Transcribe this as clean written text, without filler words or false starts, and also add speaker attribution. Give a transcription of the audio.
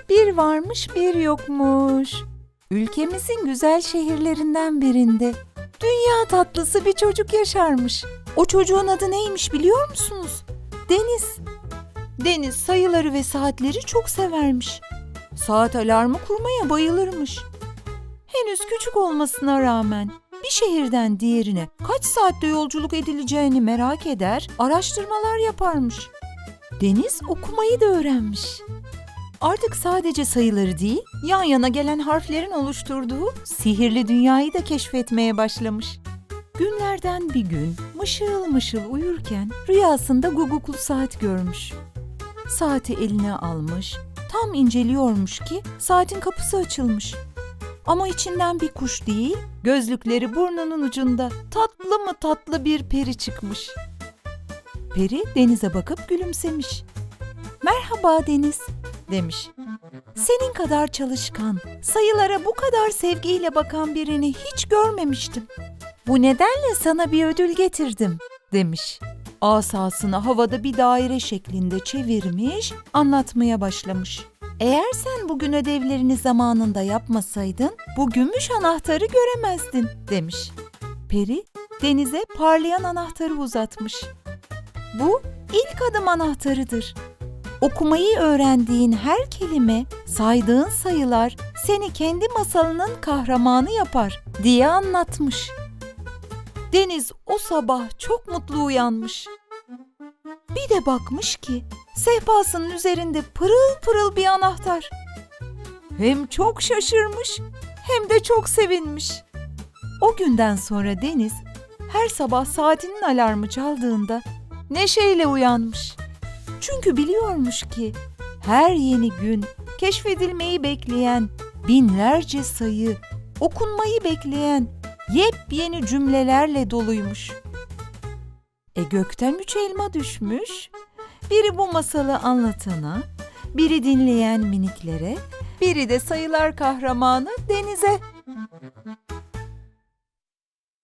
Speaker 1: Bir varmış bir yokmuş. Ülkemizin güzel şehirlerinden birinde dünya tatlısı bir çocuk yaşarmış. O çocuğun adı neymiş biliyor musunuz? Deniz. Deniz sayıları ve saatleri çok severmiş. Saat alarmı kurmaya bayılırmış. Henüz küçük olmasına rağmen bir şehirden diğerine kaç saatte yolculuk edileceğini merak eder, araştırmalar yaparmış. Deniz okumayı da öğrenmiş. Artık sadece sayıları değil, yan yana gelen harflerin oluşturduğu sihirli dünyayı da keşfetmeye başlamış. Günlerden bir gün mışıl mışıl uyurken rüyasında guguklu saat görmüş. Saati eline almış, tam inceliyormuş ki saatin kapısı açılmış. Ama içinden bir kuş değil, gözlükleri burnunun ucunda tatlı mı tatlı bir peri çıkmış. Peri Deniz'e bakıp gülümsemiş. "Merhaba Deniz," demiş. "Senin kadar çalışkan, sayılara bu kadar sevgiyle bakan birini hiç görmemiştim. Bu nedenle sana bir ödül getirdim," demiş. Asasını havada bir daire şeklinde çevirmiş, anlatmaya başlamış. "Eğer sen bugün ödevlerini zamanında yapmasaydın, bu gümüş anahtarı göremezdin," demiş. Peri, Deniz'e parlayan anahtarı uzatmış. "Bu ilk adım anahtarıdır. Okumayı öğrendiğin her kelime, saydığın sayılar seni kendi masalının kahramanı yapar," diye anlatmış. Deniz o sabah çok mutlu uyanmış. Bir de bakmış ki sehpasının üzerinde pırıl pırıl bir anahtar. Hem çok şaşırmış hem de çok sevinmiş. O günden sonra Deniz her sabah saatinin alarmı çaldığında neşeyle uyanmış. Çünkü biliyormuş ki her yeni gün keşfedilmeyi bekleyen binlerce sayı, okunmayı bekleyen yepyeni cümlelerle doluymuş. Gökten 3 elma düşmüş, biri bu masalı anlatana, biri dinleyen miniklere, biri de sayılar kahramanı Deniz'e.